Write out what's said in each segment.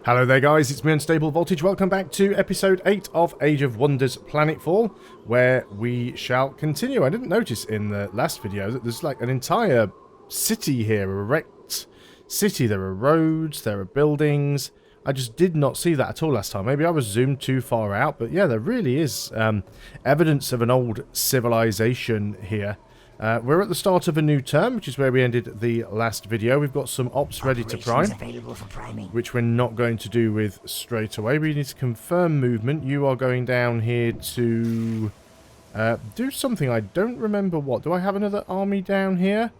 Hello there guys, it's me Unstable Voltage. Welcome back to episode 8 of Age of Wonders Planetfall, where we shall continue. I didn't notice in the last video that there's like an entire city here, a wrecked city. There are roads, there are buildings. I just did not see that at all last time. Maybe I was zoomed too far out, but yeah, there really is evidence of an old civilization here. We're at the start of a new term, which is where we ended the last video. We've got some ops ready to prime, which we're not going to do with straight away. We need to confirm movement. You are going down here to do something. I don't remember what. Do I have another army down here?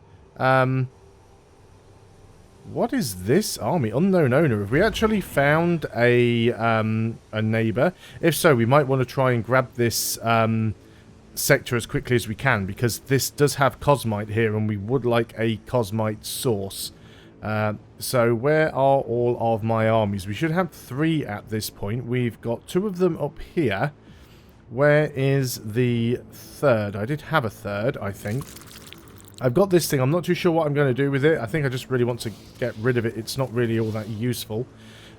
What is this army? Unknown owner. Have we actually found a neighbor? If so, we might want to try and grab this sector as quickly as we can, because this does have cosmite here and we would like a cosmite source. So where are all of my armies? We should have 3 at this point. We've got 2 of them up here. Where is the third? I did have a third, I think. I've got this thing. I'm not too sure what I'm going to do with it. I think I just really want to get rid of it. It's not really all that useful.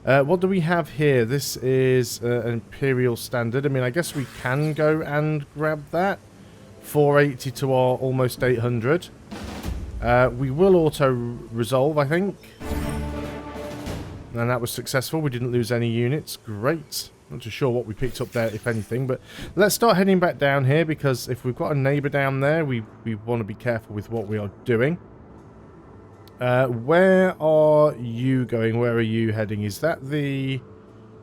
What do we have here? This is an Imperial Standard. I mean, I guess we can go and grab that. 480 to our almost 800. We will auto-resolve, I think. And that was successful. We didn't lose any units. Great. Not too sure what we picked up there, if anything. But let's start heading back down here, because if we've got a neighbour down there, we want to be careful with what we are doing. Where are you going? Where are you heading? Is that the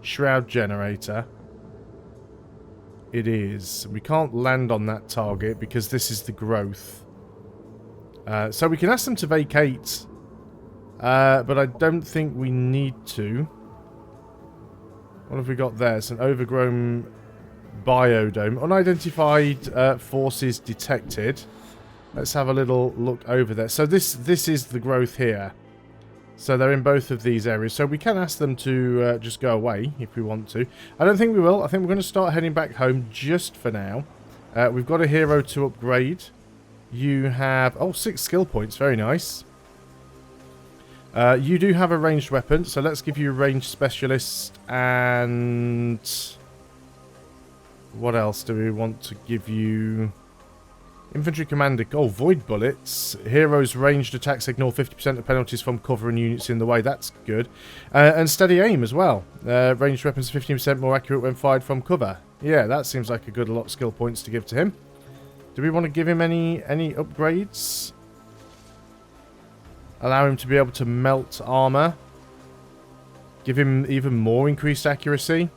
shroud generator? It is. We can't land on that target because this is the growth. So we can ask them to vacate. But I don't think we need to. What have we got there? It's an overgrown biodome. Unidentified forces detected. Let's have a little look over there. So this is the growth here. So they're in both of these areas. So we can ask them to just go away if we want to. I don't think we will. I think we're going to start heading back home just for now. We've got a hero to upgrade. You have... Oh, 6 skill points. Very nice. You do have a ranged weapon. So let's give you a ranged specialist. And... what else do we want to give you? Infantry commander. Oh, void bullets. Heroes ranged attacks ignore 50% of penalties from cover and units in the way. That's good. And steady aim as well. Ranged weapons 15% more accurate when fired from cover. Yeah, that seems like a good lot of skill points to give to him. Do we want to give him any upgrades? Allow him to be able to melt armor. Give him even more increased accuracy.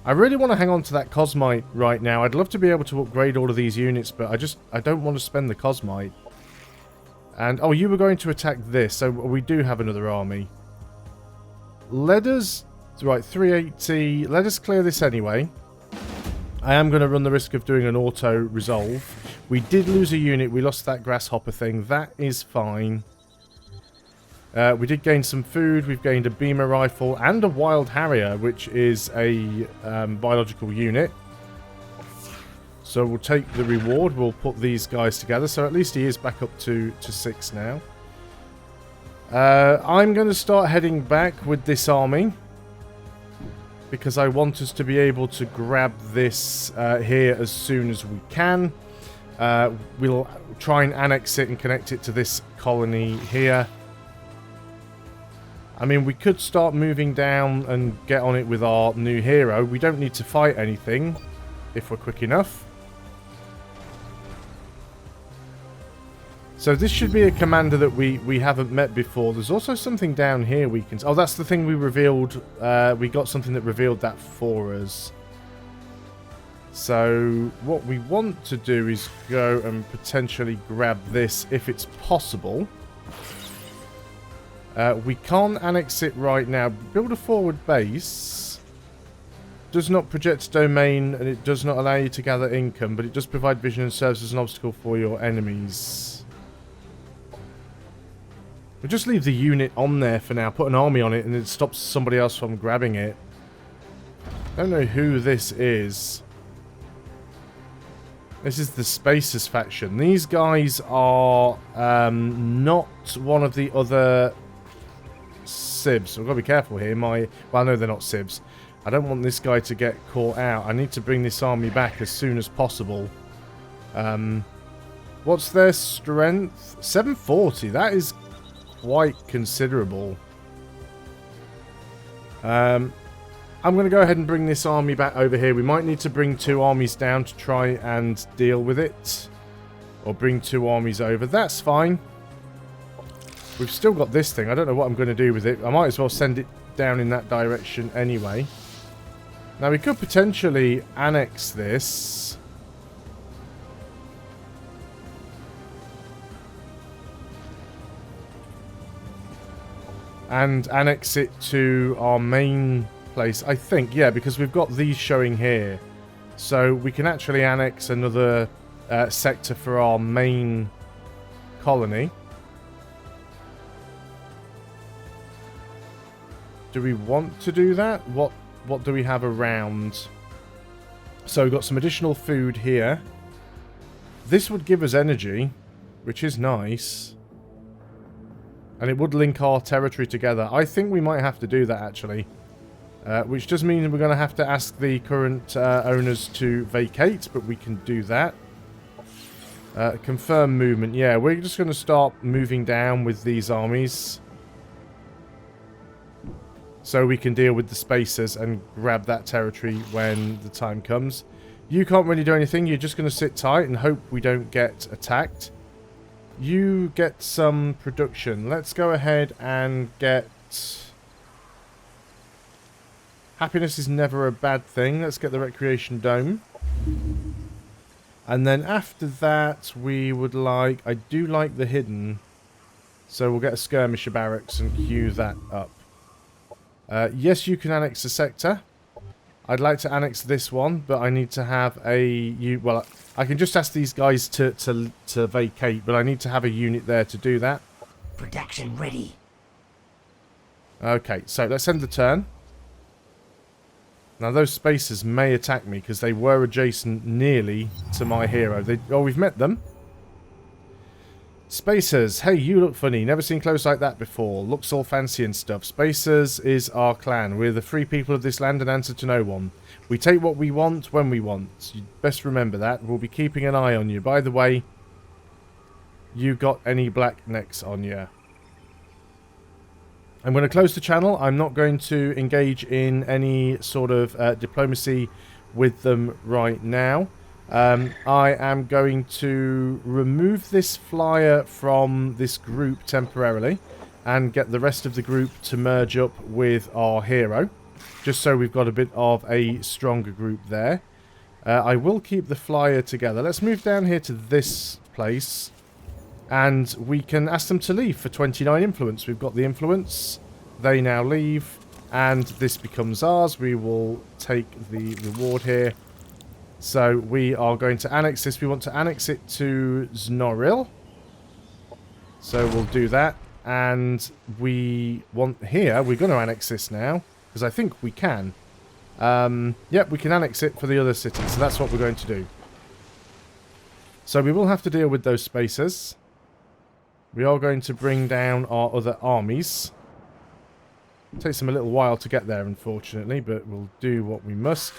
I really want to hang on to that cosmite right now. I'd love to be able to upgrade all of these units, but I don't want to spend the cosmite. And, oh, you were going to attack this, so we do have another army. Let us, right, 380, let us clear this anyway. I am going to run the risk of doing an auto-resolve. We did lose a unit, we lost that grasshopper thing, that is fine. We did gain some food, we've gained a beamer rifle and a wild harrier, which is a biological unit. So we'll take the reward, we'll put these guys together, so at least he is back up to 6 now. I'm going to start heading back with this army, because I want us to be able to grab this here as soon as we can. We'll try and annex it and connect it to this colony here. I mean, we could start moving down and get on it with our new hero. We don't need to fight anything if we're quick enough. So this should be a commander that we haven't met before. There's also something down here we can... Oh, that's the thing we revealed. We got something that revealed that for us. So what we want to do is go and potentially grab this if it's possible. We can't annex it right now. Build a forward base. Does not project domain, and it does not allow you to gather income, but it does provide vision and serves as an obstacle for your enemies. We'll just leave the unit on there for now. Put an army on it, and it stops somebody else from grabbing it. I don't know who this is. This is the Spacers faction. These guys are not one of the other sieves. I've got to be careful here. Well, no, they're not sieves. I don't want this guy to get caught out. I need to bring this army back as soon as possible. What's their strength? 740. That is quite considerable. I'm going to go ahead and bring this army back over here. We might need to bring 2 armies down to try and deal with it. Or bring 2 armies over. That's fine. We've still got this thing. I don't know what I'm going to do with it. I might as well send it down in that direction anyway. Now, we could potentially annex this. And annex it to our main place. I think, yeah, because we've got these showing here. So we can actually annex another sector for our main colony. Do we want to do that? What do we have around? So we've got some additional food here. This would give us energy, which is nice. And it would link our territory together. I think we might have to do that, actually. Which does mean we're going to have to ask the current owners to vacate, but we can do that. Confirm movement. Yeah, we're just going to start moving down with these armies. So we can deal with the spacers and grab that territory when the time comes. You can't really do anything. You're just going to sit tight and hope we don't get attacked. You get some production. Let's go ahead and get... Happiness is never a bad thing. Let's get the Recreation Dome. And then after that, we would like... I do like the Hidden. So we'll get a Skirmisher Barracks and queue that up. Yes, you can annex a sector. I'd like to annex this one, but I need to have a... Well, I can just ask these guys to vacate, but I need to have a unit there to do that. Production ready. Okay, so let's end the turn. Now, those spacers may attack me, because they were adjacent nearly to my hero. Oh, we've met them. Spacers, hey, you look funny. Never seen clothes like that before. Looks all fancy and stuff. Spacers is our clan. We're the free people of this land and answer to no one. We take what we want when we want. You best remember that. We'll be keeping an eye on you. By the way, you got any black necks on you? I'm going to close the channel. I'm not going to engage in any sort of diplomacy with them right now. I am going to remove this flyer from this group temporarily and get the rest of the group to merge up with our hero, just so we've got a bit of a stronger group there. I will keep the flyer together. Let's move down here to this place and we can ask them to leave for 29 influence. We've got the influence. They now leave and this becomes ours. We will take the reward here. So we are going to annex this. We want to annex it to Znoril. So we'll do that. And we want here, we're going to annex this now. Because I think we can. Yep, we can annex it for the other city. So that's what we're going to do. So we will have to deal with those spacers. We are going to bring down our other armies. It takes them a little while to get there, unfortunately. But we'll do what we must.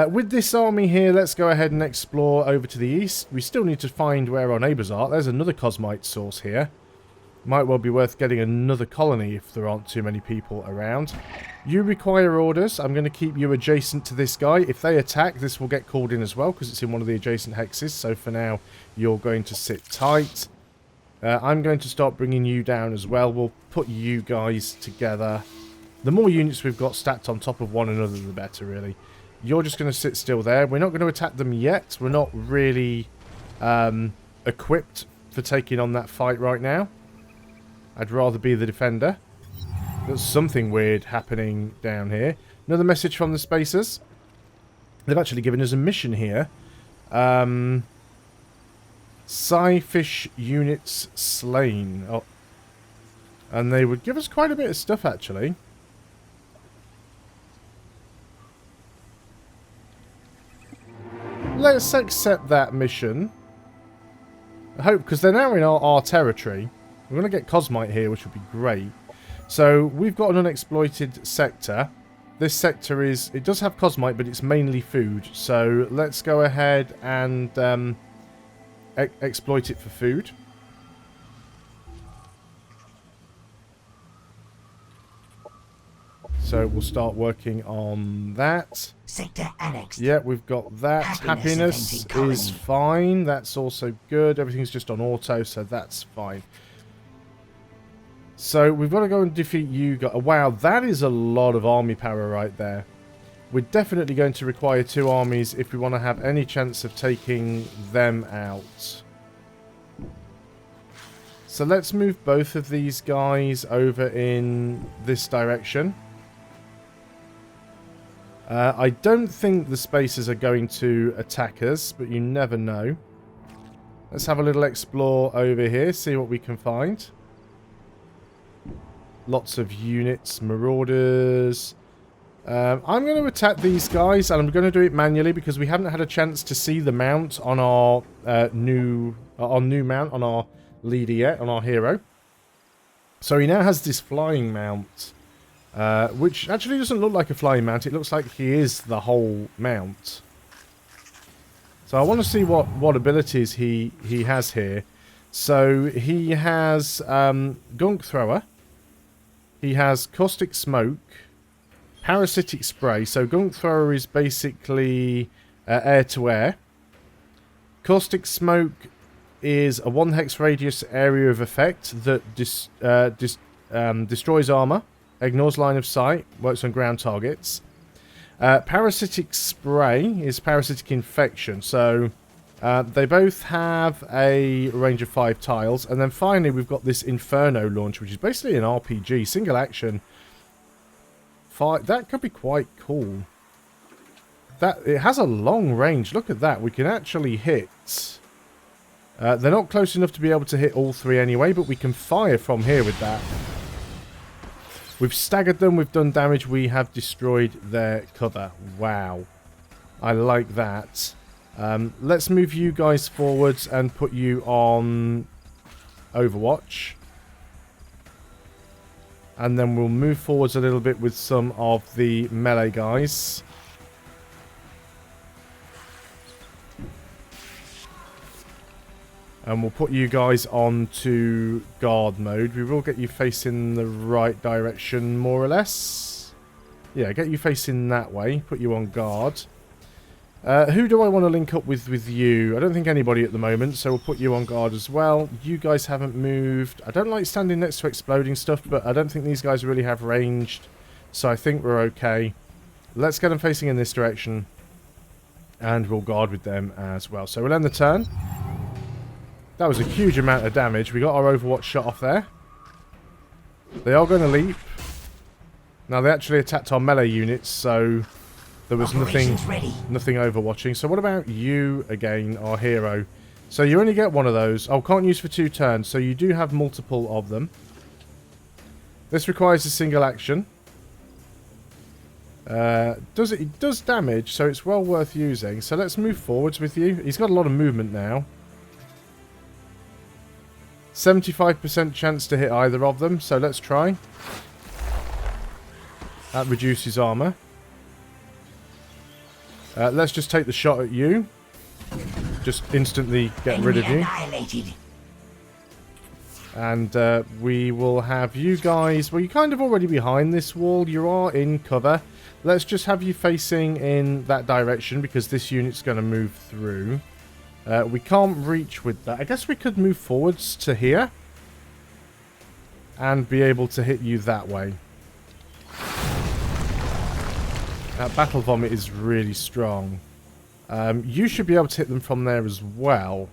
With this army here, let's go ahead and explore over to the east. We still need to find where our neighbours are. There's another Cosmite source here. Might well be worth getting another colony if there aren't too many people around. You require orders. I'm going to keep you adjacent to this guy. If they attack, this will get called in as well because it's in one of the adjacent hexes. So for now, you're going to sit tight. I'm going to start bringing you down as well. We'll put you guys together. The more units we've got stacked on top of one another, the better, really. You're just going to sit still there. We're not going to attack them yet. We're not really equipped for taking on that fight right now. I'd rather be the defender. There's something weird happening down here. Another message from the spacers. They've actually given us a mission here. Scyfish units slain. Oh. And they would give us quite a bit of stuff, actually. Let's accept that mission. I hope, because they're now in our territory. We're going to get Cosmite here, which would be great. So we've got an unexploited sector. This sector is, it does have cosmite, but it's mainly food. So let's go ahead and exploit it for food. So we'll start working on that. Sector annexed. Yeah, we've got that. Happiness is fine. That's also good. Everything's just on auto, so that's fine. So we've got to go and defeat you guys. Wow, that is a lot of army power right there. We're definitely going to require 2 armies if we want to have any chance of taking them out. So let's move both of these guys over in this direction. I don't think the spacers are going to attack us, but you never know. Let's have a little explore over here, see what we can find. Lots of units, marauders. I'm going to attack these guys, and I'm going to do it manually because we haven't had a chance to see the mount on our new mount on our leader yet, on our hero. So he now has this flying mount. Which actually doesn't look like a flying mount. It looks like he is the whole mount. So I want to see what abilities he has here. So he has Gunk Thrower. He has Caustic Smoke. Parasitic Spray. So Gunk Thrower is basically air-to-air. Caustic Smoke is a 1 hex radius area of effect that destroys armor. Ignores line of sight, works on ground targets. Parasitic Spray is Parasitic Infection, so they both have a range of 5 tiles. And then finally we've got this Inferno launch, which is basically an RPG, single action. That could be quite cool. It has a long range, look at that, we can actually hit... they're not close enough to be able to hit all 3 anyway, but we can fire from here with that. We've staggered them, we've done damage, we have destroyed their cover. Wow. I like that. Let's move you guys forwards and put you on Overwatch. And then we'll move forwards a little bit with some of the melee guys. And we'll put you guys on to guard mode. We will get you facing the right direction, more or less. Yeah, get you facing that way. Put you on guard. Who do I want to link up with you? I don't think anybody at the moment, so we'll put you on guard as well. You guys haven't moved. I don't like standing next to exploding stuff, but I don't think these guys really have ranged. So I think we're okay. Let's get them facing in this direction. And we'll guard with them as well. So we'll end the turn. That was a huge amount of damage. We got our Overwatch shot off there. They are going to leap. Now, they actually attacked our melee units, so there was nothing overwatching. So what about you again, our hero? So you only get one of those. Oh, can't use for 2 turns, so you do have multiple of them. This requires a single action. It does damage, so it's well worth using. So let's move forwards with you. He's got a lot of movement now. 75% chance to hit either of them, so let's try. That reduces armor. Let's just take the shot at you. Just instantly get rid of you. And we will have you guys... Well, you're kind of already behind this wall. You are in cover. Let's just have you facing in that direction because this unit's going to move through. We can't reach with that. I guess we could move forwards to here. And be able to hit you that way. That Battle Vomit is really strong. You should be able to hit them from there as well.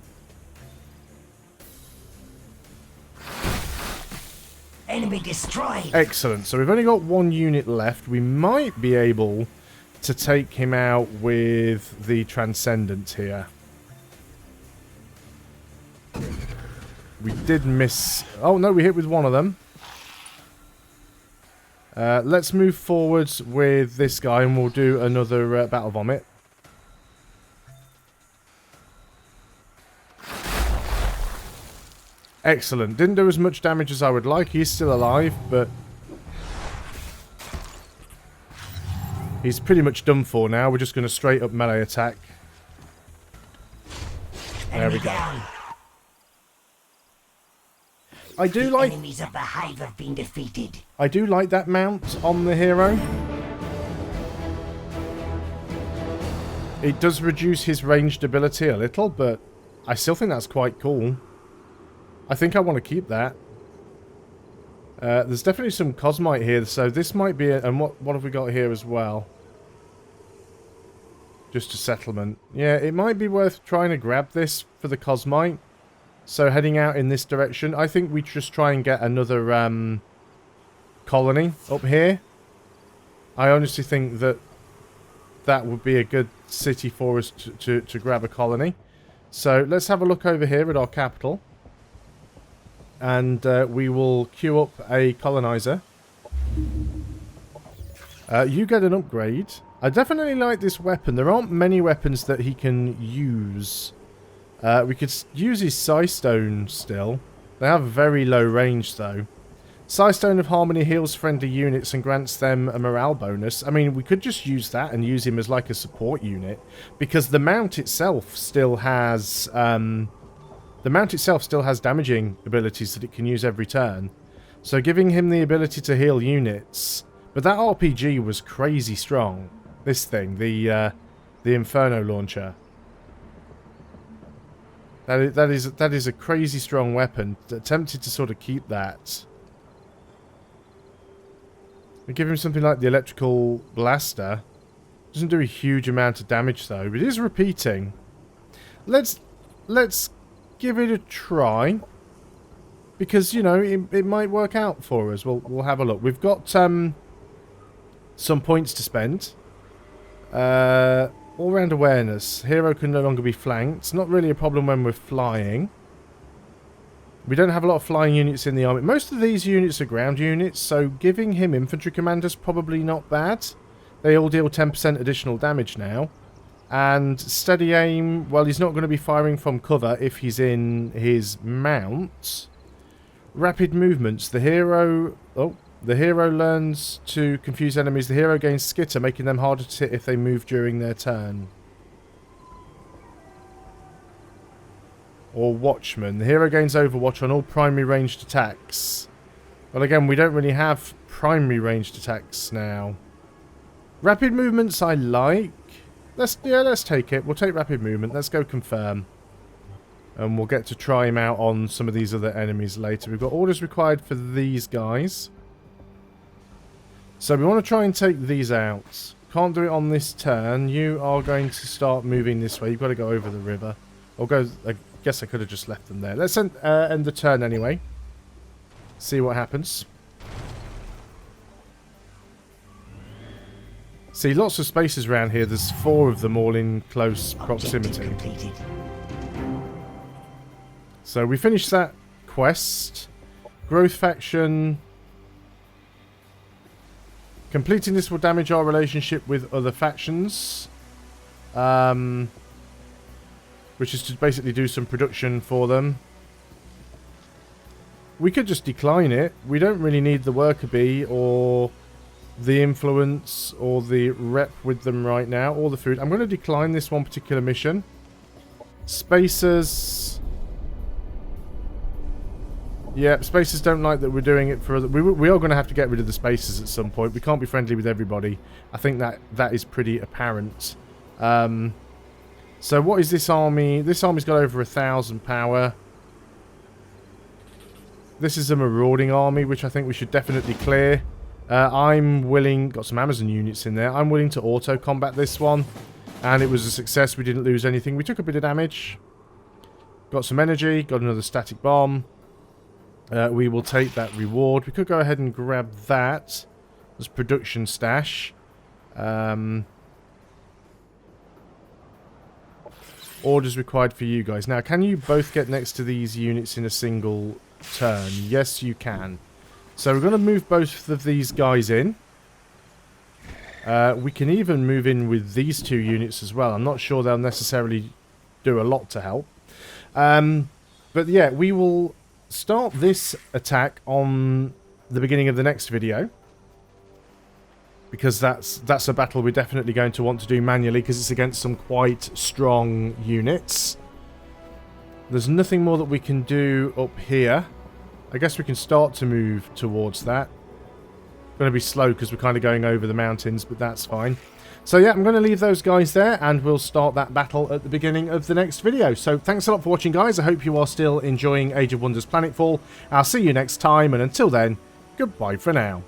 Enemy destroyed. Excellent. So we've only got 1 unit left. We might be able to take him out with the Transcendent here. We did miss... Oh, no, we hit with one of them. Let's move forwards with this guy and we'll do another Battle Vomit. Excellent. Didn't do as much damage as I would like. He's still alive, but He's pretty much done for now. We're just going to straight up melee attack. There we go. Down. I do The like... enemies of the hive have been defeated. I do like that mount on the hero. It does reduce his ranged ability a little, but I still think that's quite cool. I think I want to keep that. There's definitely some Cosmite here, so this might be... And what have we got here as well? Just a settlement. Yeah, it might be worth trying to grab this for the Cosmite. So heading out in this direction, I think we just try and get another colony up here. I honestly think that that would be a good city for us to grab a colony. So let's have a look over here at our capital. And we will queue up a colonizer. You get an upgrade. I definitely like this weapon. There aren't many weapons that he can use. We could use his Psystone still. They have very low range though. Psystone of Harmony heals friendly units and grants them a morale bonus. I mean, we could just use that and use him as like a support unit. Because the mount itself still has... damaging abilities that it can use every turn. So giving him the ability to heal units... But that RPG was crazy strong. This thing, the Inferno launcher. That is a crazy strong weapon. Tempted to sort of keep that. We give him something like the electrical blaster. Doesn't do a huge amount of damage though, but it is repeating. Let's give it a try. Because, you know, it might work out for us. We'll have a look. We've got some points to spend. All-round awareness. Hero can no longer be flanked. Not really a problem when we're flying. We don't have a lot of flying units in the army. Most of these units are ground units, so giving him infantry commander's probably not bad. They all deal 10% additional damage now. And steady aim, well, he's not going to be firing from cover if he's in his mount. Rapid movements. The hero learns to confuse enemies. The hero gains skitter, making them harder to hit if they move during their turn. Or Watchman. The hero gains overwatch on all primary ranged attacks. Well, again, we don't really have primary ranged attacks now. Rapid movements I like. Let's take it. We'll take rapid movement. Let's go confirm. And we'll get to try him out on some of these other enemies later. We've got orders required for these guys. So we want to try and take these out. Can't do it on this turn. You are going to start moving this way. You've got to go over the river. Or go... I guess I could have just left them there. Let's end the turn anyway. See what happens. See, lots of spaces around here. There's 4 of them all in close proximity. So we finished that quest. Growth faction. Completing this will damage our relationship with other factions. Which is to basically do some production for them. We could just decline it. We don't really need the worker bee or the influence or the rep with them right now, or the food. I'm going to decline this one particular mission. Spacers. Yeah, spacers don't like that we're doing it for other... We are going to have to get rid of the spacers at some point. We can't be friendly with everybody. I think that is pretty apparent. So what is this army? This army's got over 1,000 power. This is a marauding army, which I think we should definitely clear. I'm willing... Got some Amazon units in there. I'm willing to auto-combat this one. And it was a success. We didn't lose anything. We took a bit of damage. Got some energy. Got another static bomb. We will take that reward. We could go ahead and grab that as production stash. Orders required for you guys. Now, can you both get next to these units in a single turn? Yes, you can. So we're going to move both of these guys in. We can even move in with these 2 units as well. I'm not sure they'll necessarily do a lot to help. But yeah, we will start this attack on the beginning of the next video. because that's a battle we're definitely going to want to do manually, because it's against some quite strong units. There's nothing more that we can do up here. I guess we can start to move towards that. Going to be slow because we're kind of going over the mountains, but that's fine. So yeah, I'm going to leave those guys there, and we'll start that battle at the beginning of the next video. So thanks a lot for watching, guys. I hope you are still enjoying Age of Wonders Planetfall. I'll see you next time, and until then, goodbye for now.